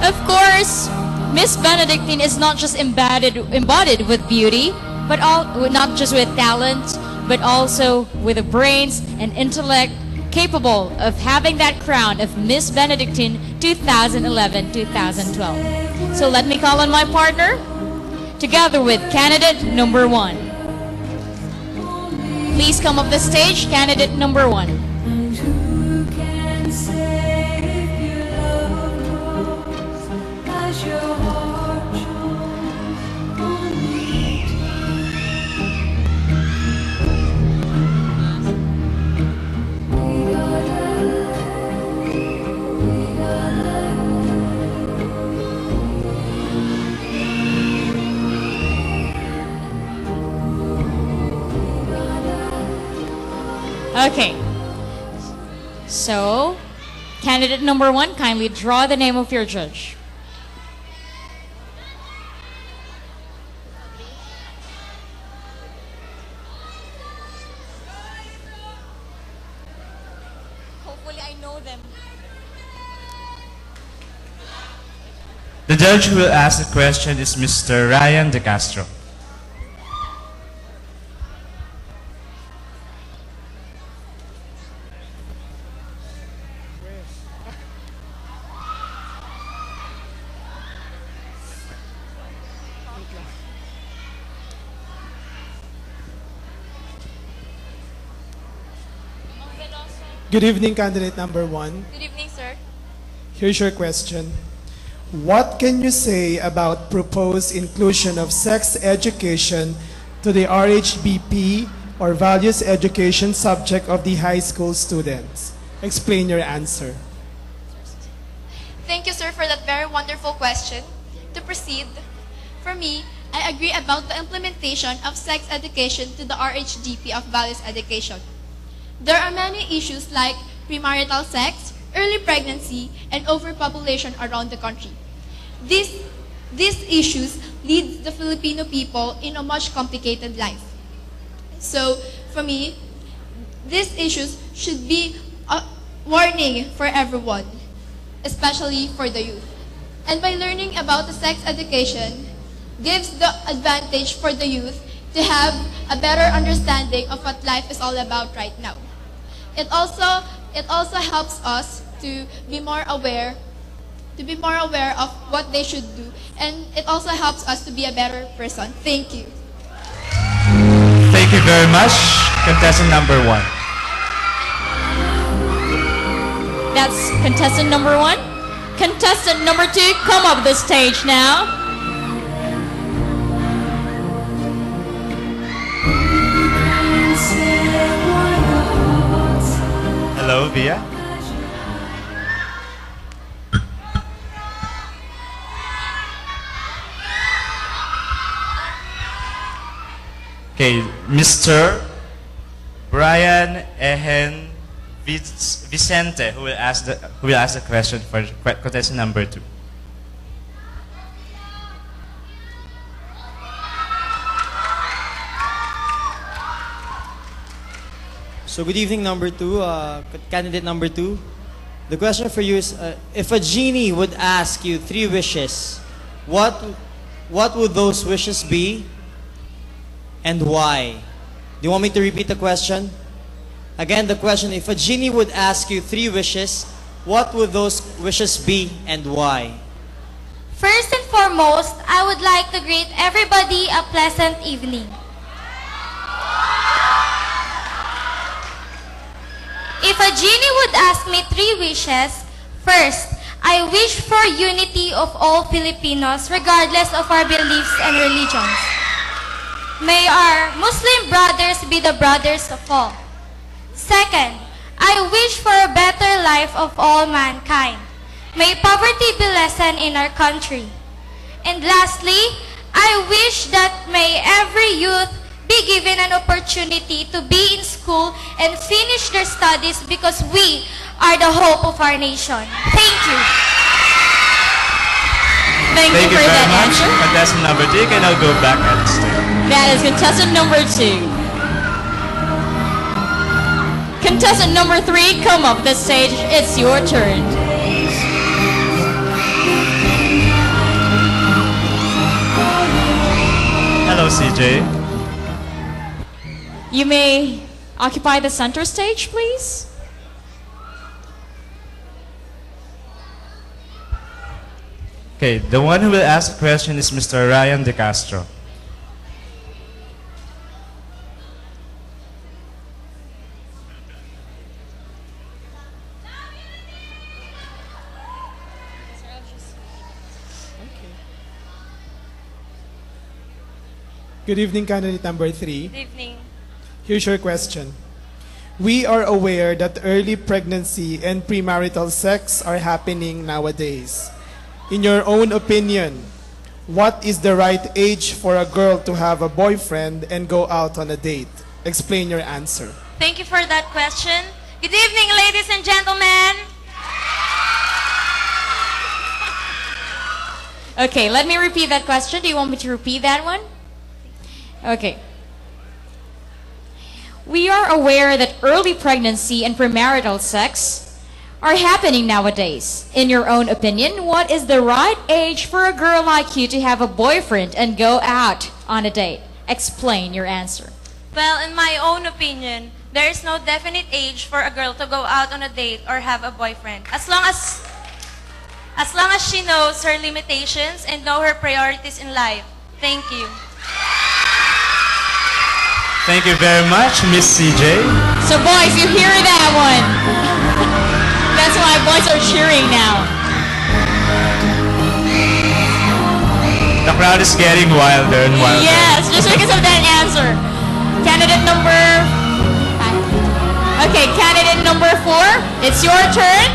Of course, Miss Benedictine is not just embodied with beauty, but not just with talent, but also with the brains and intellect capable of having that crown of Miss Benedictine 2011-2012. So let me call on my partner, together with candidate number 1. Please come up the stage, candidate number 1. Okay, so candidate number 1, kindly draw the name of your judge. Hopefully I know them. The judge who will ask the question is Mr. Ryan De Castro. Good evening, candidate number 1. Good evening, sir. Here's your question. What can you say about proposed inclusion of sex education to the RHBP or values education subject of the high school students? Explain your answer. Thank you, sir, for that very wonderful question. To proceed, for me, I agree about the implementation of sex education to the RHGP of values education. There are many issues like premarital sex, early pregnancy, and overpopulation around the country. These issues lead the Filipino people in a much complicated life. So, for me, these issues should be a warning for everyone, especially for the youth. And by learning about the sex education, gives the advantage for the youth to have a better understanding of what life is all about right now. It also helps us to be more aware of what they should do, and it also helps us to be a better person. Thank you. Thank you very much, contestant number 1. That's contestant number 1. Contestant number 2, come up the stage now. Hello, Via. Okay, Mr. Brian Ehen Vicente, who will ask the question for contestant number 2. So good evening, number 2, candidate number 2. The question for you is, if a genie would ask you 3 wishes, what would those wishes be and why? Do you want me to repeat the question? Again, the question, if a genie would ask you 3 wishes, what would those wishes be and why? First and foremost, I would like to greet everybody a pleasant evening. If a genie would ask me 3 wishes, first, I wish for unity of all Filipinos regardless of our beliefs and religions. May our Muslim brothers be the brothers of all. Second, I wish for a better life of all mankind. May poverty be lessened in our country. And lastly, I wish that may every youth be given an opportunity to be in school and finish their studies because we are the hope of our nation. Thank you. Thank you for very that much. answer. Contestant number 3, can I go back at the stage? That is contestant number 2. Contestant number 3, come up the stage. It's your turn. Miss CJ. You may occupy the center stage, please. Okay, the one who will ask a question is Mr. Ryan De Castro. Good evening, candidate number 3. Good evening. Here's your question. We are aware that early pregnancy and premarital sex are happening nowadays. In your own opinion, what is the right age for a girl to have a boyfriend and go out on a date? Explain your answer. Thank you for that question. Good evening, ladies and gentlemen. Okay, let me repeat that question. Do you want me to repeat that one? Okay. We are aware that early pregnancy and premarital sex are happening nowadays. In your own opinion, what is the right age for a girl like you to have a boyfriend and go out on a date? Explain your answer. Well, in my own opinion, there is no definite age for a girl to go out on a date or have a boyfriend. As long as she knows her limitations and know her priorities in life. Thank you. Thank you very much, Miss CJ. So boys, you hear that one. That's why boys are cheering now. The crowd is getting wilder and wilder. Yes, just because of that answer. Candidate number 5. Okay, candidate number 4, it's your turn.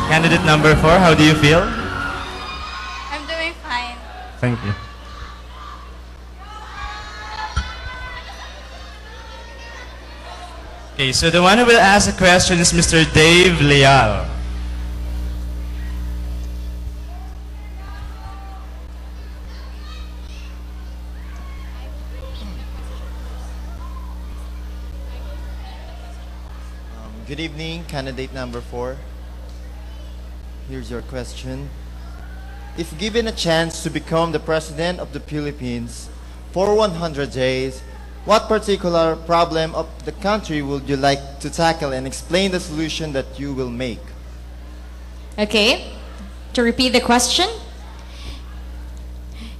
Candidate number 4, how do you feel? I'm doing fine. Thank you. Okay, so the one who will ask a question is Mr. Dave Leal. Good evening, candidate number 4. Here's your question. If given a chance to become the President of the Philippines for 100 days, what particular problem of the country would you like to tackle and explain the solution that you will make? Okay, to repeat the question.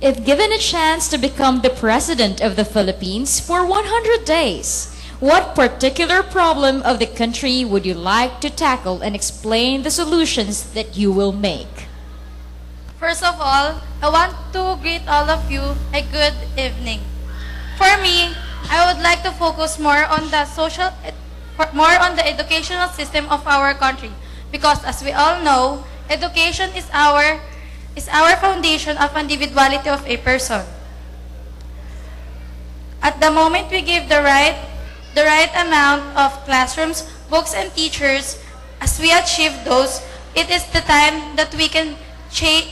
If given a chance to become the President of the Philippines for 100 days, what particular problem of the country would you like to tackle and explain the solutions that you will make? First of all, I want to greet all of you a good evening. For me, I would like to focus more on the educational system of our country, because as we all know, education is our foundation of individuality of a person. At the moment we give the right amount of classrooms, books, and teachers, as we achieve those, it is the time that we can change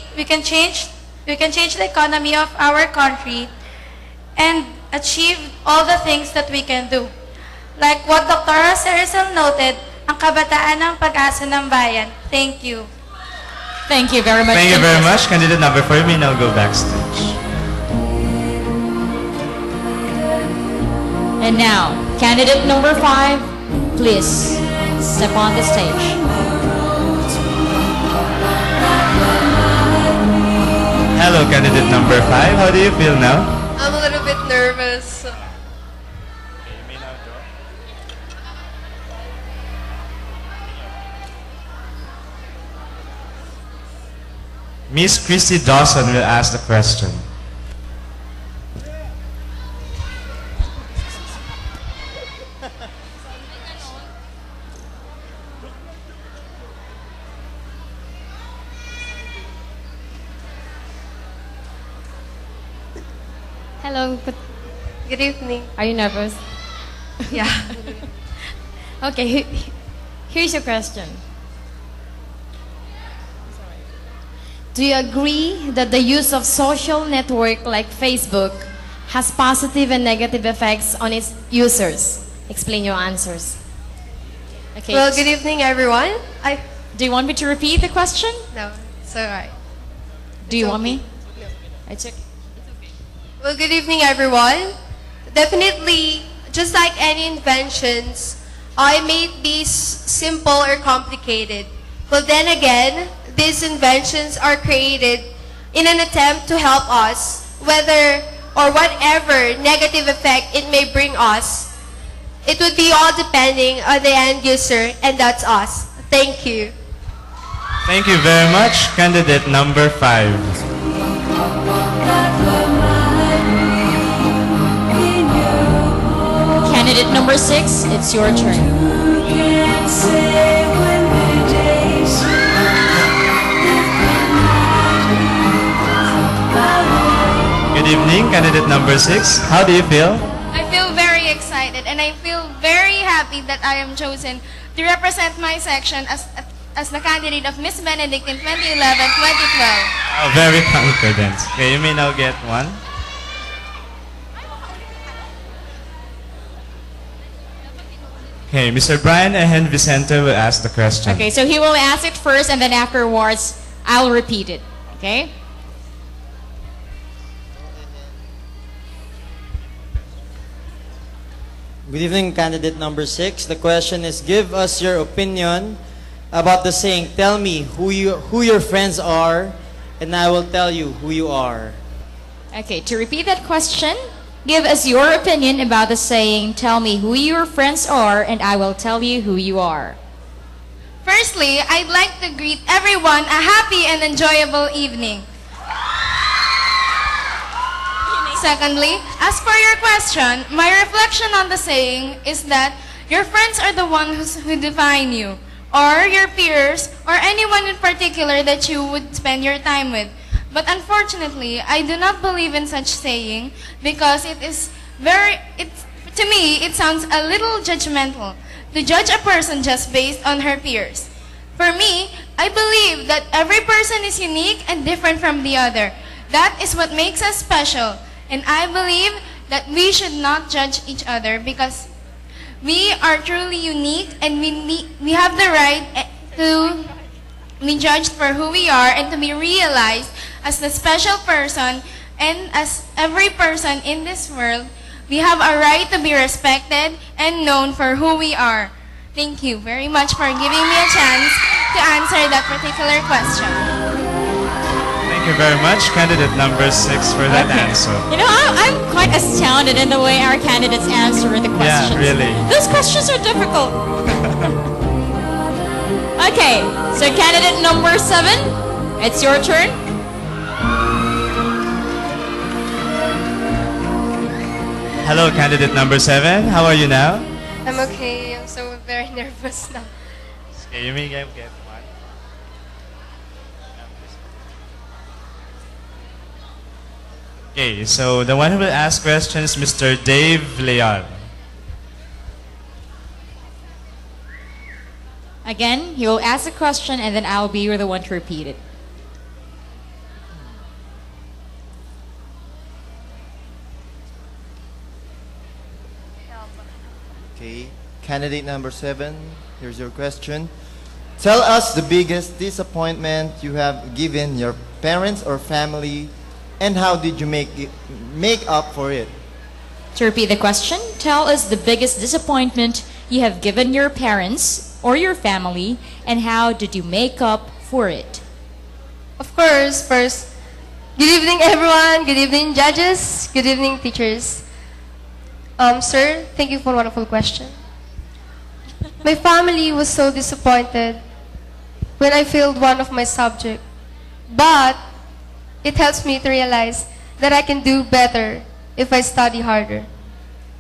the economy of our country and achieve all the things that we can do. Like what Dr. Jose Rizal noted, ang kabataan ng pag-asa ng bayan. Thank you. Thank you very much. Thank you very much. Candidate number 4, may now go backstage. And now, candidate number 5, please step on the stage. Hello, candidate number 5. How do you feel now? I'm a little bit nervous. Miss Christy Dawson will ask the question. Hello. Good evening. Are you nervous? Yeah. Okay, here's your question. Do you agree that the use of social network like Facebook has positive and negative effects on its users? Explain your answers. Okay. Well, good evening, everyone. Do you want me to repeat the question? No, it's alright. Do you It's want okay. me? It's okay. Well, good evening, everyone. Definitely, just like any inventions, it may be simple or complicated. But then again, these inventions are created in an attempt to help us, whether or whatever negative effect it may bring us. It would be all depending on the end user, and that's us. Thank you. Thank you very much, candidate number 5. Candidate number 6, it's your turn. Good evening, candidate number 6. How do you feel? I feel very excited and I feel very happy that I am chosen to represent my section as the candidate of Miss Benedict in 2011-2012. Oh, very confident. Okay, you may now get one. Okay, Mr. Brian and Vicente will ask the question. Okay, so he will ask it first and then afterwards, I'll repeat it. Okay? Good evening, candidate number 6. The question is, give us your opinion about the saying, tell me who your friends are, and I will tell you who you are. Okay, to repeat that question, give us your opinion about the saying, tell me who your friends are and I will tell you who you are. Firstly, I'd like to greet everyone a happy and enjoyable evening. Secondly, as for your question, my reflection on the saying is that your friends are the ones who define you, or your peers, or anyone in particular that you would spend your time with. But unfortunately, I do not believe in such saying because to me, it sounds a little judgmental to judge a person just based on her peers. For me, I believe that every person is unique and different from the other. That is what makes us special. And I believe that we should not judge each other because we are truly unique and we have the right to be judged for who we are and to be realized as the special person, and as every person in this world, we have a right to be respected and known for who we are. Thank you very much for giving me a chance to answer that particular question. Thank you very much, candidate number 6, for that answer. You know, I'm quite astounded in the way our candidates answer the questions. Yeah, really. Those questions are difficult. Okay, so candidate number 7, it's your turn. Hello, candidate number 7. How are you now? I'm okay. I'm so very nervous now. Okay, you may get one. Okay, so the one who will ask questions, Mr. Dave Leal. Again, he will ask a question and then I'll be the one to repeat it. Okay, candidate number 7, here's your question. Tell us the biggest disappointment you have given your parents or family, and how did you make up for it? To repeat the question, tell us the biggest disappointment you have given your parents or your family, and how did you make up for it? Of course, first, good evening everyone, good evening judges, good evening teachers. Sir, thank you for a wonderful question. My family was so disappointed when I failed one of my subjects, but it helps me to realize that I can do better if I study harder.